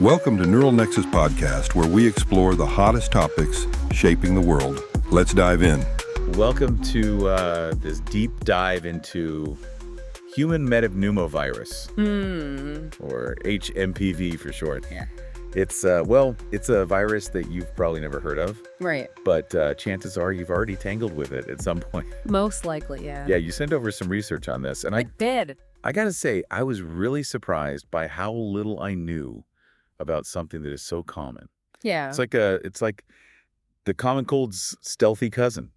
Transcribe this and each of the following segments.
Welcome to Neural Nexus Podcast, where we explore the hottest topics shaping the world. Let's dive in. Welcome to this deep dive into Human Metapneumovirus, or HMPV for short. Yeah. It's a virus that you've probably never heard of, Right. but chances are you've already tangled with it at some point. Most likely, yeah. Yeah, you sent over some research on this, and I did. I gotta say, I was really surprised by how little I knew about something that is so common. Yeah. It's like the common cold's stealthy cousin.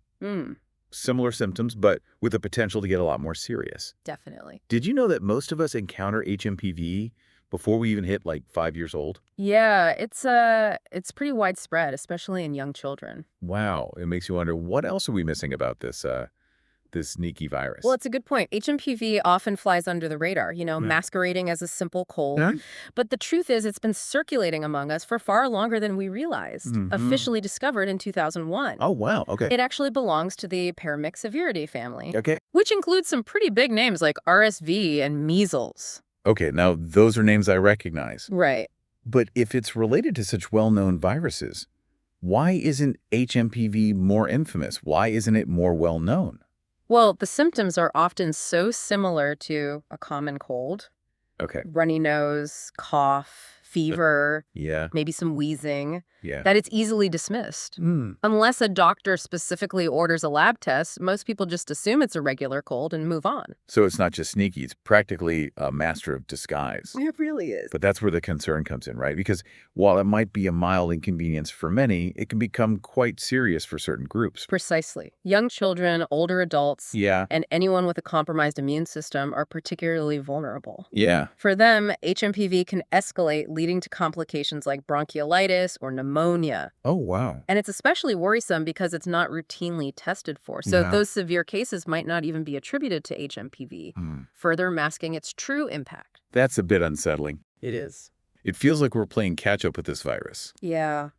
Similar symptoms, but with the potential to get a lot more serious. Definitely. Did you know that most of us encounter HMPV before we even hit like 5 years old? Yeah, it's pretty widespread, especially in young children. Wow. It makes you wonder, what else are we missing about this sneaky virus? Well, it's a good point. HMPV often flies under the radar, masquerading as a simple cold. Huh? But the truth is it's been circulating among us for far longer than we realized. Officially discovered in 2001. Oh, wow. Okay. It actually belongs to the Paramyxoviriddae family, Okay. which includes some pretty big names like RSV and measles. Okay, now those are names I recognize. Right. But if it's related to such well-known viruses, why isn't HMPV more infamous? Why isn't it more well-known? Well, the symptoms are often so similar to a common cold. Okay. Runny nose, cough, fever, Yeah. maybe some wheezing, Yeah. that it's easily dismissed. Unless a doctor specifically orders a lab test, most people just assume it's a regular cold and move on. So it's not just sneaky, it's practically a master of disguise. It really is. But that's where the concern comes in, right? Because while it might be a mild inconvenience for many, it can become quite serious for certain groups. Precisely. Young children, older adults, Yeah. and anyone with a compromised immune system are particularly vulnerable. Yeah. For them, HMPV can escalate, leading to complications like bronchiolitis or pneumonia. Oh, wow. And it's especially worrisome because it's not routinely tested for. So Yeah. those severe cases might not even be attributed to HMPV, further masking its true impact. That's a bit unsettling. It is. It feels like we're playing catch up with this virus. Yeah.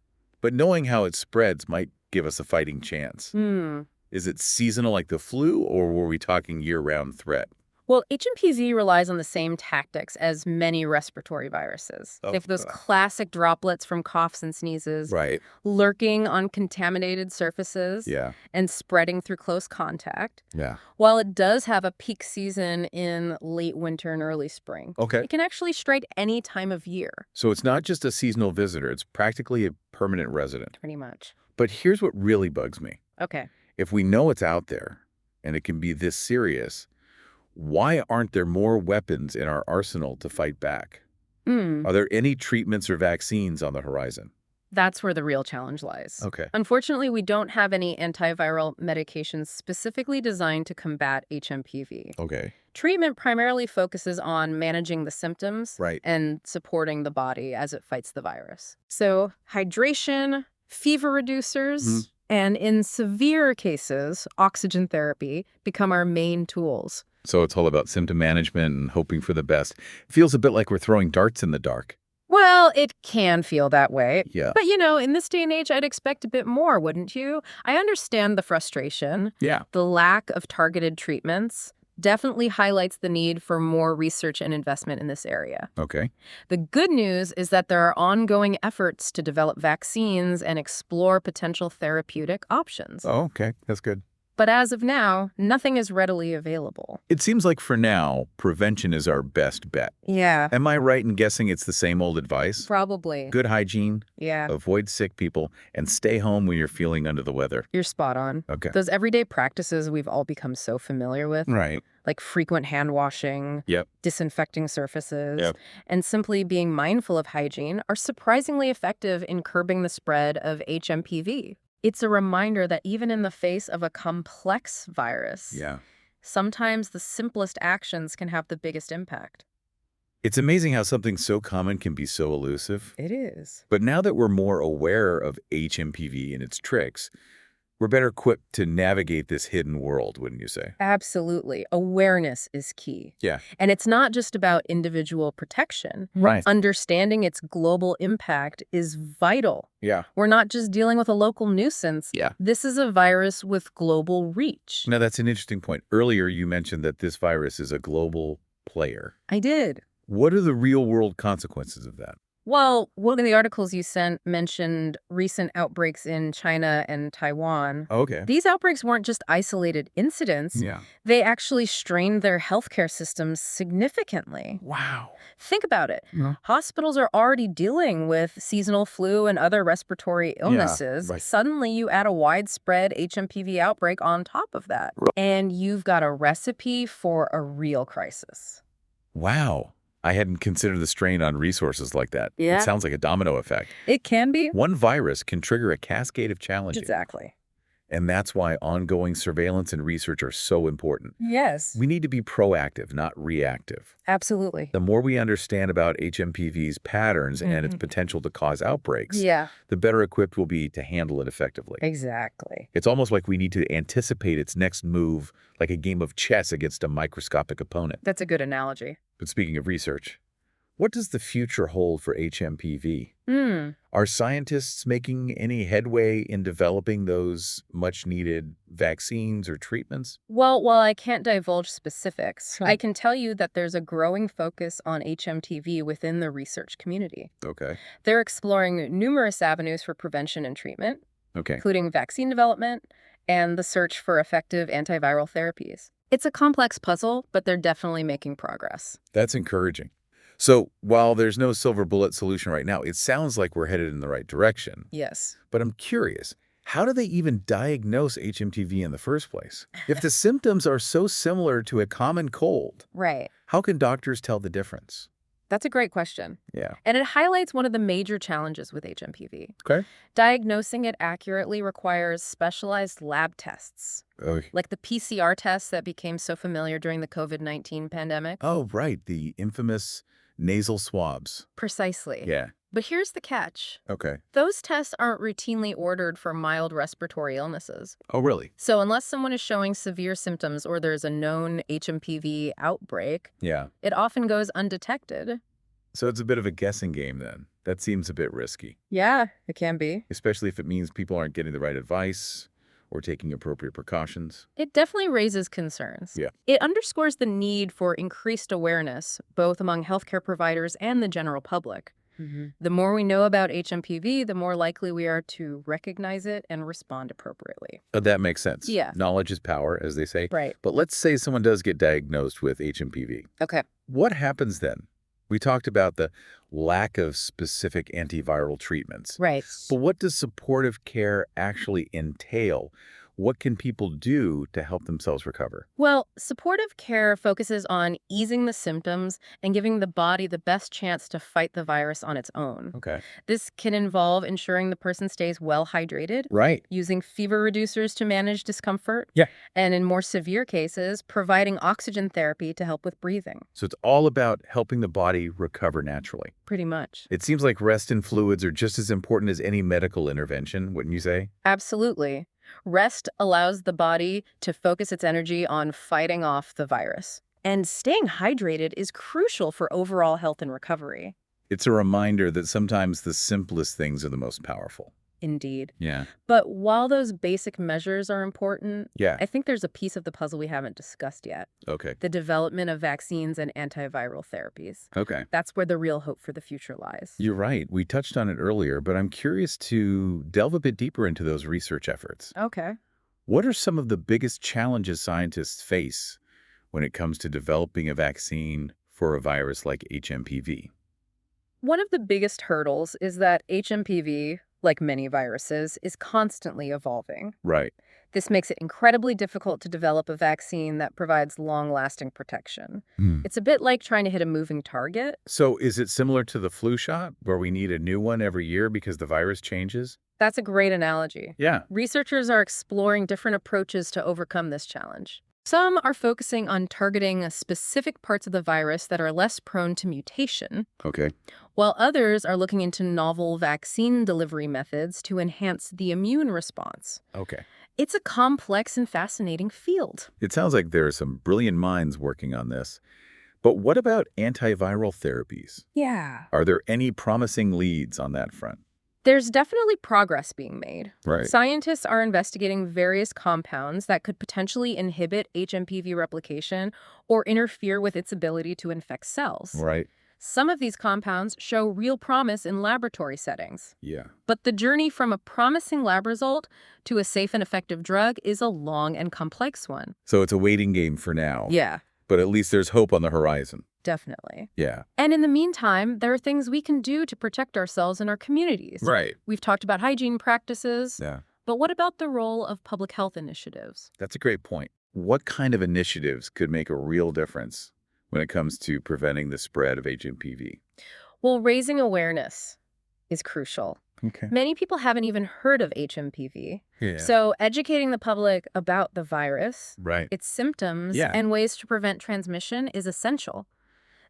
But knowing how it spreads might give us a fighting chance. Is it seasonal like the flu, or were we talking year-round threat? Well, HMPV relies on the same tactics as many respiratory viruses. Oh, They have those classic droplets from coughs and sneezes, Right. lurking on contaminated surfaces, Yeah. and spreading through close contact. Yeah. While it does have a peak season in late winter and early spring, Okay. it can actually strike any time of year, So it's not just a seasonal visitor, it's practically a permanent resident. pretty much. But here's what really bugs me. Okay. If we know it's out there and it can be this serious, why aren't there more weapons in our arsenal to fight back? Are there any treatments or vaccines on the horizon? That's where the real challenge lies. Okay. Unfortunately, we don't have any antiviral medications specifically designed to combat HMPV. Okay. Treatment primarily focuses on managing the symptoms Right. and supporting the body as it fights the virus. So hydration, fever reducers, and in severe cases, oxygen therapy become our main tools. So it's all about symptom management and hoping for the best. Feels a bit like we're throwing darts in the dark. Well, it can feel that way. Yeah. But, in this day and age, I'd expect a bit more, wouldn't you? I understand the frustration. Yeah. The lack of targeted treatments definitely highlights the need for more research and investment in this area. Okay. The good news is that there are ongoing efforts to develop vaccines and explore potential therapeutic options. Oh, okay. That's good. But as of now, nothing is readily available. It seems like for now, prevention is our best bet. Yeah, Am I right in guessing it's the same old advice? probably. Good hygiene, Yeah, avoid sick people, and stay home when you're feeling under the weather. you're spot on. Okay. Those everyday practices we've all become so familiar with, Right. like frequent hand washing, Yep. disinfecting surfaces, Yep. and simply being mindful of hygiene are surprisingly effective in curbing the spread of HMPV. It's a reminder that even in the face of a complex virus, Yeah. sometimes the simplest actions can have the biggest impact. It's amazing how something so common can be so elusive. It is. But now that we're more aware of HMPV and its tricks, we're better equipped to navigate this hidden world, wouldn't you say? Absolutely. Awareness is key. Yeah. And it's not just about individual protection. Right. Understanding its global impact is vital. Yeah. We're not just dealing with a local nuisance. Yeah. This is a virus with global reach. Now, that's an interesting point. Earlier, you mentioned that this virus is a global player. I did. What are the real-world consequences of that? Well, one of the articles you sent mentioned recent outbreaks in China and Taiwan. Okay. These outbreaks weren't just isolated incidents. Yeah. They actually strained their healthcare systems significantly. Wow. Think about it. Yeah. Hospitals are already dealing with seasonal flu and other respiratory illnesses. right. Suddenly, you add a widespread HMPV outbreak on top of that. And you've got a recipe for a real crisis. Wow. I hadn't considered the strain on resources like that. Yeah. It sounds like a domino effect. It can be. One virus can trigger a cascade of challenges. Exactly. And that's why ongoing surveillance and research are so important. Yes. We need to be proactive, not reactive. Absolutely. The more we understand about HMPV's patterns and its potential to cause outbreaks, Yeah. the better equipped we'll be to handle it effectively. Exactly. It's almost like we need to anticipate its next move, like a game of chess against a microscopic opponent. That's a good analogy. But speaking of research, what does the future hold for HMPV? Are scientists making any headway in developing those much-needed vaccines or treatments? Well, while I can't divulge specifics, I can tell you that there's a growing focus on HMTV within the research community. Okay. They're exploring numerous avenues for prevention and treatment, Okay. including vaccine development and the search for effective antiviral therapies. It's a complex puzzle, but they're definitely making progress. That's encouraging. So while there's no silver bullet solution right now, it sounds like we're headed in the right direction. Yes. But I'm curious, how do they even diagnose HMTV in the first place? If the symptoms are so similar to a common cold, Right. how can doctors tell the difference? That's a great question. Yeah. And it highlights one of the major challenges with HMPV. Okay. Diagnosing it accurately requires specialized lab tests, like the PCR tests that became so familiar during the COVID-19 pandemic. Oh, right. The infamous nasal swabs. Precisely. Yeah. But here's the catch. Okay. Those tests aren't routinely ordered for mild respiratory illnesses. Oh, really? So unless someone is showing severe symptoms or there's a known HMPV outbreak, Yeah. it often goes undetected. So it's a bit of a guessing game then. That seems a bit risky, Yeah, it can be. especially if it means people aren't getting the right advice or taking appropriate precautions. It definitely raises concerns. Yeah. It underscores the need for increased awareness, both among healthcare providers and the general public. The more we know about HMPV, the more likely we are to recognize it and respond appropriately. That makes sense. Yeah. Knowledge is power, as they say. Right. But let's say someone does get diagnosed with HMPV. Okay. What happens then? We talked about the lack of specific antiviral treatments. Right. But what does supportive care actually entail? What can people do to help themselves recover? Well, supportive care focuses on easing the symptoms and giving the body the best chance to fight the virus on its own. Okay. This can involve ensuring the person stays well hydrated, Right. using fever reducers to manage discomfort, Yeah. and in more severe cases, providing oxygen therapy to help with breathing. So it's all about helping the body recover naturally. Pretty much. It seems like rest and fluids are just as important as any medical intervention, wouldn't you say? Absolutely. Rest allows the body to focus its energy on fighting off the virus. And staying hydrated is crucial for overall health and recovery. It's a reminder that sometimes the simplest things are the most powerful. Indeed. Yeah. But while those basic measures are important, Yeah. I think there's a piece of the puzzle we haven't discussed yet. Okay. The development of vaccines and antiviral therapies. Okay. That's where the real hope for the future lies. You're right. We touched on it earlier, but I'm curious to delve a bit deeper into those research efforts. Okay. What are some of the biggest challenges scientists face when it comes to developing a vaccine for a virus like HMPV? One of the biggest hurdles is that HMPV, like many viruses, is constantly evolving. Right. This makes it incredibly difficult to develop a vaccine that provides long-lasting protection. It's a bit like trying to hit a moving target. So is it similar to the flu shot, where we need a new one every year because the virus changes? That's a great analogy. Yeah. Researchers are exploring different approaches to overcome this challenge. Some are focusing on targeting specific parts of the virus that are less prone to mutation, Okay. while others are looking into novel vaccine delivery methods to enhance the immune response. Okay. It's a complex and fascinating field. It sounds like there are some brilliant minds working on this. But what about antiviral therapies? Yeah. Are there any promising leads on that front? There's definitely progress being made. Right. Scientists are investigating various compounds that could potentially inhibit HMPV replication or interfere with its ability to infect cells. Right. Some of these compounds show real promise in laboratory settings. Yeah. But the journey from a promising lab result to a safe and effective drug is a long and complex one. So it's a waiting game for now. Yeah, But at least there's hope on the horizon. definitely. Yeah. And in the meantime, there are things we can do to protect ourselves and our communities. Right. We've talked about hygiene practices, Yeah. but what about the role of public health initiatives? That's a great point. What kind of initiatives could make a real difference when it comes to preventing the spread of HMPV? Well, raising awareness is crucial. Okay. Many people haven't even heard of HMPV. Yeah. So educating the public about the virus, Right. its symptoms, Yeah. and ways to prevent transmission is essential.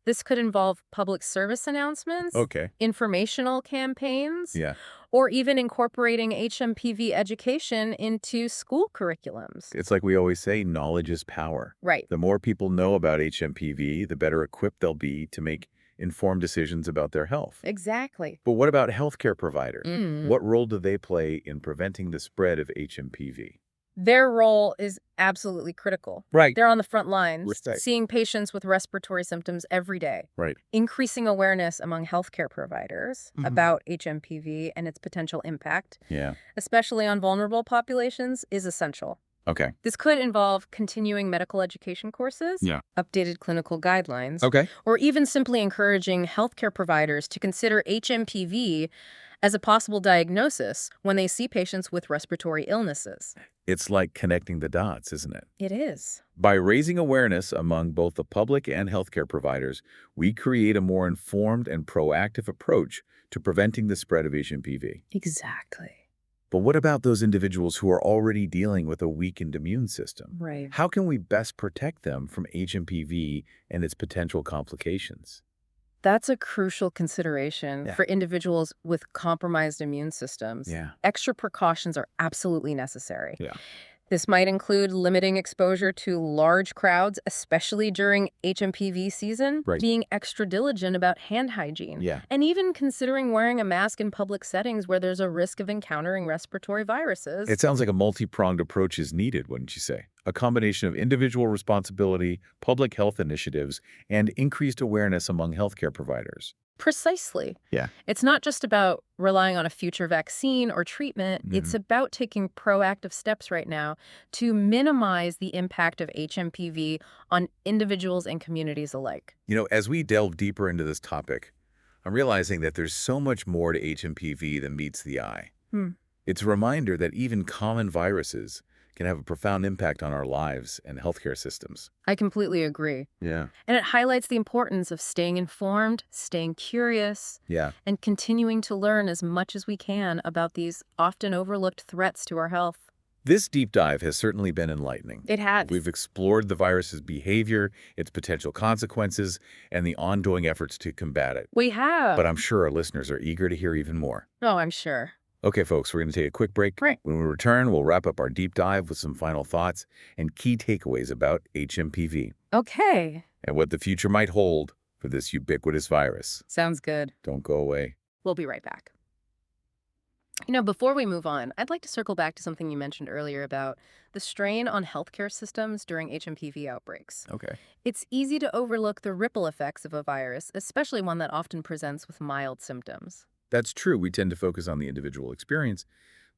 This could involve public service announcements, Okay. informational campaigns, Yeah. or even incorporating HMPV education into school curriculums. It's like we always say, knowledge is power. Right. The more people know about HMPV, the better equipped they'll be to make informed decisions about their health. Exactly. But what about healthcare providers? Mm. What role do they play in preventing the spread of HMPV? Their role is absolutely critical. Right. They're on the front lines, Right. seeing patients with respiratory symptoms every day. Right. Increasing awareness among healthcare providers Mhm. about HMPV and its potential impact, Yeah. especially on vulnerable populations, is essential. Okay. This could involve continuing medical education courses, Yeah. updated clinical guidelines, Okay. or even simply encouraging healthcare providers to consider HMPV as a possible diagnosis when they see patients with respiratory illnesses. It's like connecting the dots, isn't it? It is. By raising awareness among both the public and healthcare providers, we create a more informed and proactive approach to preventing the spread of HMPV. Exactly. But what about those individuals who are already dealing with a weakened immune system? Right. How can we best protect them from HMPV and its potential complications? That's a crucial consideration Yeah. for individuals with compromised immune systems. Yeah. Extra precautions are absolutely necessary. Yeah. This might include limiting exposure to large crowds, especially during HMPV season, Right. being extra diligent about hand hygiene, Yeah. and even considering wearing a mask in public settings where there's a risk of encountering respiratory viruses. It sounds like a multi-pronged approach is needed, wouldn't you say? A combination of individual responsibility, public health initiatives, and increased awareness among healthcare providers. Precisely. Yeah. It's not just about relying on a future vaccine or treatment. It's about taking proactive steps right now to minimize the impact of HMPV on individuals and communities alike. You know, as we delve deeper into this topic, I'm realizing that there's so much more to HMPV than meets the eye. It's a reminder that even common viruses can have a profound impact on our lives and healthcare systems. I completely agree. Yeah. And it highlights the importance of staying informed, staying curious, Yeah. and continuing to learn as much as we can about these often overlooked threats to our health. This deep dive has certainly been enlightening. It has. We've explored the virus's behavior, its potential consequences, and the ongoing efforts to combat it. We have. But I'm sure our listeners are eager to hear even more. Oh, I'm sure. Okay, folks, we're going to take a quick break. Right. When we return, we'll wrap up our deep dive with some final thoughts and key takeaways about HMPV Okay. and what the future might hold for this ubiquitous virus. Sounds good. Don't go away. We'll be right back. You know, before we move on, I'd like to circle back to something you mentioned earlier about the strain on healthcare systems during HMPV outbreaks. Okay. It's easy to overlook the ripple effects of a virus, especially one that often presents with mild symptoms. That's true. We tend to focus on the individual experience,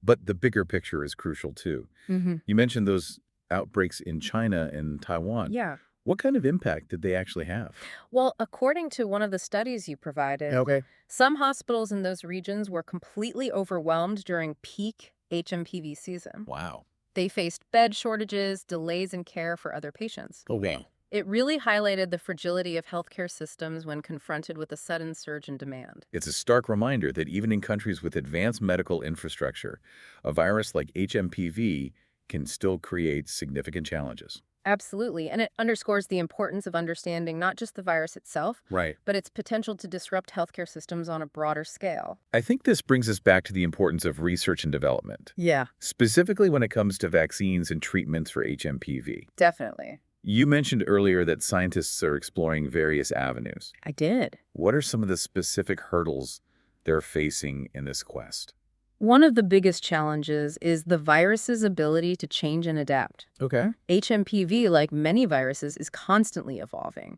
but the bigger picture is crucial too. You mentioned those outbreaks in China and Taiwan. Yeah. What kind of impact did they actually have? Well, according to one of the studies you provided, Okay. some hospitals in those regions were completely overwhelmed during peak HMPV season. Wow. They faced bed shortages, delays in care for other patients. Oh, wow. It really highlighted the fragility of healthcare systems when confronted with a sudden surge in demand. It's a stark reminder that even in countries with advanced medical infrastructure, a virus like HMPV can still create significant challenges. Absolutely, and it underscores the importance of understanding not just the virus itself, Right. but its potential to disrupt healthcare systems on a broader scale. I think this brings us back to the importance of research and development, Yeah, specifically when it comes to vaccines and treatments for HMPV. definitely. You mentioned earlier that scientists are exploring various avenues. I did. What are some of the specific hurdles they're facing in this quest? One of the biggest challenges is the virus's ability to change and adapt. Okay. HMPV, like many viruses, is constantly evolving.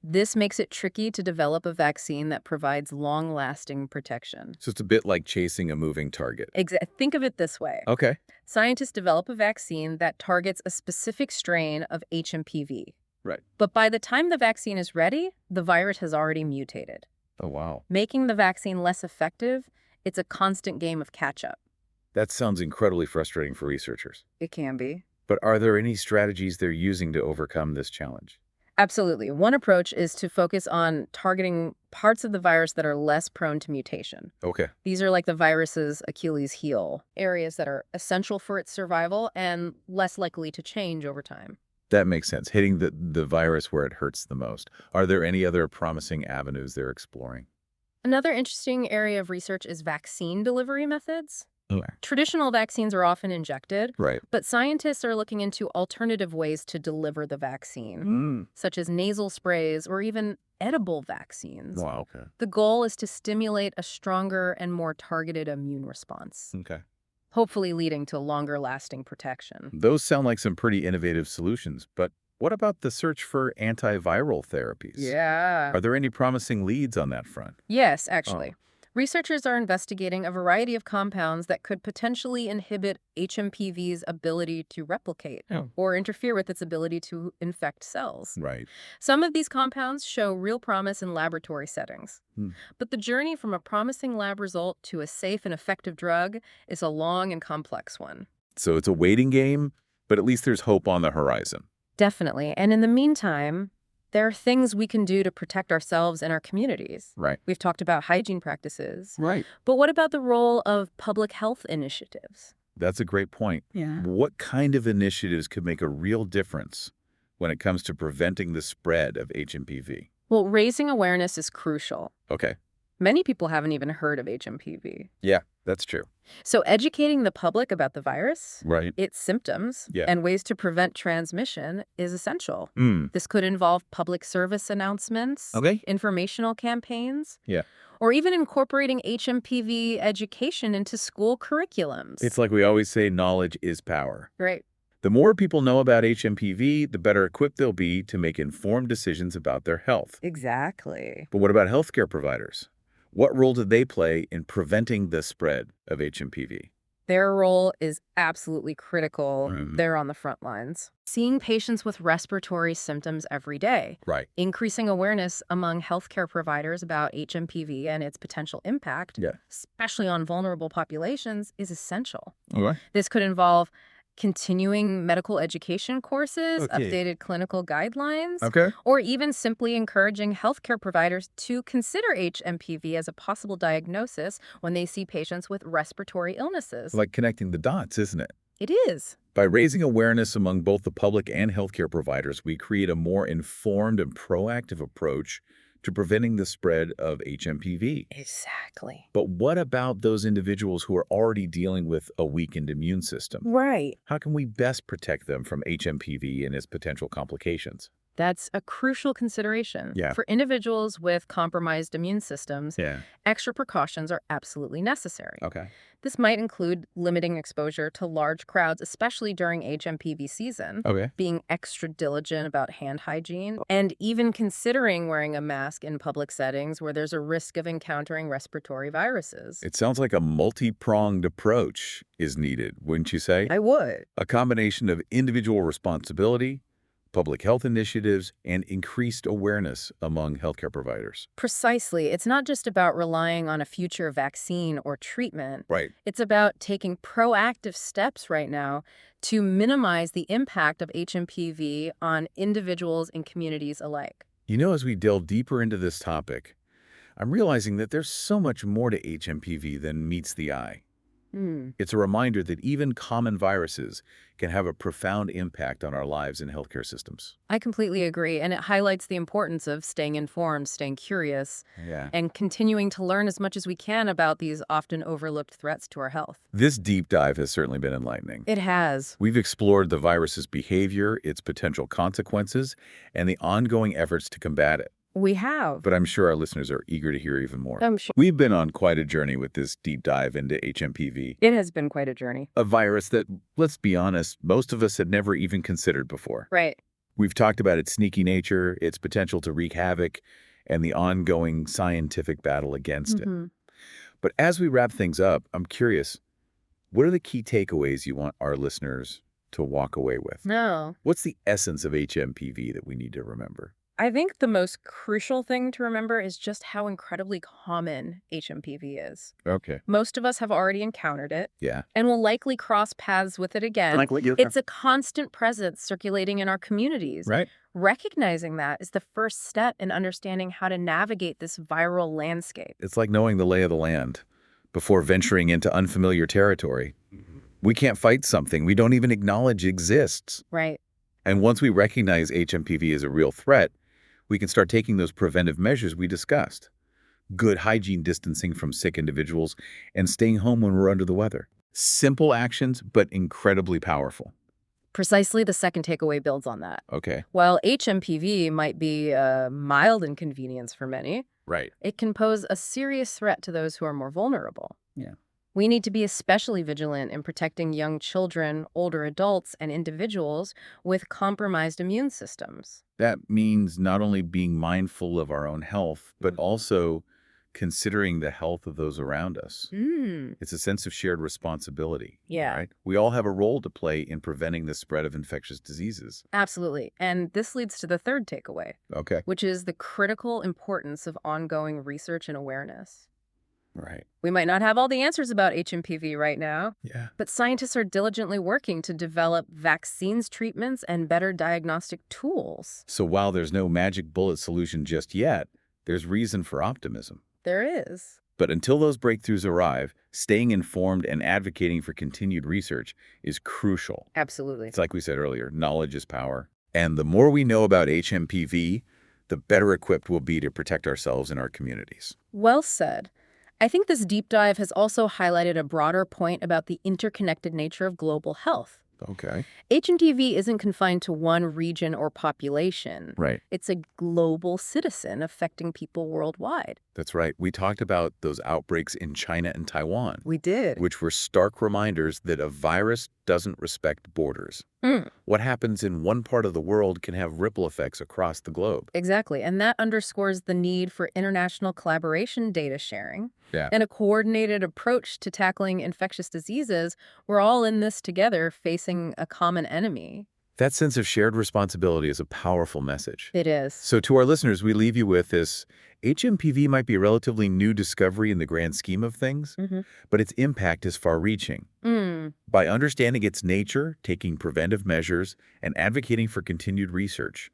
This makes it tricky to develop a vaccine that provides long-lasting protection. So it's a bit like chasing a moving target. Think of it this way. Okay. Scientists develop a vaccine that targets a specific strain of HMPV. Right. But by the time the vaccine is ready, the virus has already mutated. Oh, wow. Making the vaccine less effective, it's a constant game of catch-up. That sounds incredibly frustrating for researchers. It can be. But are there any strategies they're using to overcome this challenge? Absolutely. One approach is to focus on targeting parts of the virus that are less prone to mutation. Okay. These are like the virus's Achilles heel, areas that are essential for its survival and less likely to change over time. That makes sense. Hitting the virus where it hurts the most. Are there any other promising avenues they're exploring? Another interesting area of research is vaccine delivery methods. Okay. Traditional vaccines are often injected, Right. but scientists are looking into alternative ways to deliver the vaccine, such as nasal sprays or even edible vaccines. Wow, okay. The goal is to stimulate a stronger and more targeted immune response, Okay. hopefully leading to longer-lasting protection. Those sound like some pretty innovative solutions, but what about the search for antiviral therapies? Yeah. Are there any promising leads on that front? Yes, actually. Researchers are investigating a variety of compounds that could potentially inhibit HMPV's ability to replicate or interfere with its ability to infect cells. Right. Some of these compounds show real promise in laboratory settings. But the journey from a promising lab result to a safe and effective drug is a long and complex one. So it's a waiting game, but at least there's hope on the horizon. Definitely. And in the meantime, there are things we can do to protect ourselves and our communities. Right. We've talked about hygiene practices. Right. But what about the role of public health initiatives? That's a great point. Yeah. What kind of initiatives could make a real difference when it comes to preventing the spread of HMPV? Well, raising awareness is crucial. Okay. Many people haven't even heard of HMPV. Yeah, that's true. So educating the public about the virus, Right. its symptoms, Yeah. and ways to prevent transmission is essential. Mm. This could involve public service announcements, Okay. informational campaigns, Yeah. or even incorporating HMPV education into school curriculums. It's like we always say, knowledge is power. Right. The more people know about HMPV, the better equipped they'll be to make informed decisions about their health. Exactly. But what about healthcare providers? What role do they play in preventing the spread of HMPV? Their role is absolutely critical. Mhm. They're on the front lines. Seeing patients with respiratory symptoms every day, Right. increasing awareness among healthcare providers about HMPV and its potential impact, Yeah. especially on vulnerable populations, is essential. Okay. This could involve continuing medical education courses, Okay. updated clinical guidelines, Okay. or even simply encouraging healthcare providers to consider HMPV as a possible diagnosis when they see patients with respiratory illnesses. Like connecting the dots, isn't it? It is. By raising awareness among both the public and healthcare providers, we create a more informed and proactive approach to preventing the spread of HMPV. Exactly. But what about those individuals who are already dealing with a weakened immune system? Right. How can we best protect them from HMPV and its potential complications? That's a crucial consideration. Yeah. For individuals with compromised immune systems, Yeah. extra precautions are absolutely necessary. Okay. This might include limiting exposure to large crowds, especially during HMPV season, Okay. being extra diligent about hand hygiene, and even considering wearing a mask in public settings where there's a risk of encountering respiratory viruses. It sounds like a multi-pronged approach is needed, wouldn't you say? I would. A combination of individual responsibility, public health initiatives, and increased awareness among healthcare providers. Precisely. It's not just about relying on a future vaccine or treatment. Right. It's about taking proactive steps right now to minimize the impact of HMPV on individuals and communities alike. You know, as we delve deeper into this topic, I'm realizing that there's so much more to HMPV than meets the eye. It's a reminder that even common viruses can have a profound impact on our lives and healthcare systems. I completely agree, and it highlights the importance of staying informed, staying curious, Yeah. and continuing to learn as much as we can about these often overlooked threats to our health. This deep dive has certainly been enlightening. It has. We've explored the virus's behavior, its potential consequences, and the ongoing efforts to combat it. We have. But I'm sure our listeners are eager to hear even more. I'm sure. We've been on quite a journey with this deep dive into HMPV, It has been quite a journey. a virus that, let's be honest, most of us had never even considered before. Right. We've talked about its sneaky nature, its potential to wreak havoc, and the ongoing scientific battle against it. But as we wrap things up, I'm curious, what are the key takeaways you want our listeners to walk away with? No. What's the essence of HMPV that we need to remember? I think the most crucial thing to remember is just how incredibly common HMPV is. Okay. Most of us have already encountered it Yeah. and will likely cross paths with it again. It's a constant presence circulating in our communities. Right. Recognizing that is the first step in understanding how to navigate this viral landscape. It's like knowing the lay of the land before venturing into unfamiliar territory. We can't fight something we don't even acknowledge exists. Right. And once we recognize HMPV as a real threat, we can start taking those preventive measures we discussed. Good hygiene distancing from sick individuals and staying home when we're under the weather. Simple actions, but incredibly powerful. Precisely, the second takeaway builds on that. Okay. While HMPV might be a mild inconvenience for many, Right. it can pose a serious threat to those who are more vulnerable. Yeah. We need to be especially vigilant in protecting young children, older adults, and individuals with compromised immune systems. That means not only being mindful of our own health, but also considering the health of those around us. It's a sense of shared responsibility. Yeah. Right? We all have a role to play in preventing the spread of infectious diseases. Absolutely. And this leads to the third takeaway, Okay. which is the critical importance of ongoing research and awareness. Right. We might not have all the answers about HMPV right now, Yeah. but scientists are diligently working to develop vaccines, treatments, and better diagnostic tools. So while there's no magic bullet solution just yet, there's reason for optimism. There is. But until those breakthroughs arrive, staying informed and advocating for continued research is crucial. Absolutely. It's like we said earlier, knowledge is power. And the more we know about HMPV, the better equipped we'll be to protect ourselves and our communities. Well said. I think this deep dive has also highlighted a broader point about the interconnected nature of global health. Okay. HMPV isn't confined to one region or population. Right. It's a global citizen affecting people worldwide. That's right. We talked about those outbreaks in China and Taiwan, We did. which were stark reminders that a virus doesn't respect borders. What happens in one part of the world can have ripple effects across the globe. Exactly. And that underscores the need for international collaboration, data sharing, Yeah. and a coordinated approach to tackling infectious diseases. We're all in this together, facing a common enemy. That sense of shared responsibility is a powerful message. It is. So to our listeners, we leave you with this. HMPV might be a relatively new discovery in the grand scheme of things, but its impact is far-reaching. By understanding its nature, taking preventive measures, and advocating for continued research,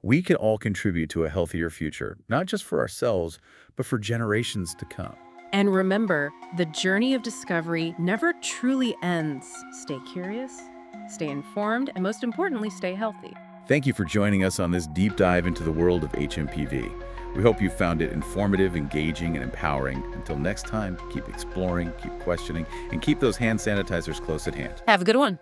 we can all contribute to a healthier future, not just for ourselves, but for generations to come. And remember, the journey of discovery never truly ends. Stay curious, stay informed, and most importantly, stay healthy. Thank you for joining us on this deep dive into the world of HMPV. We hope you found it informative, engaging, and empowering. Until next time, keep exploring, keep questioning, and keep those hand sanitizers close at hand. Have a good one.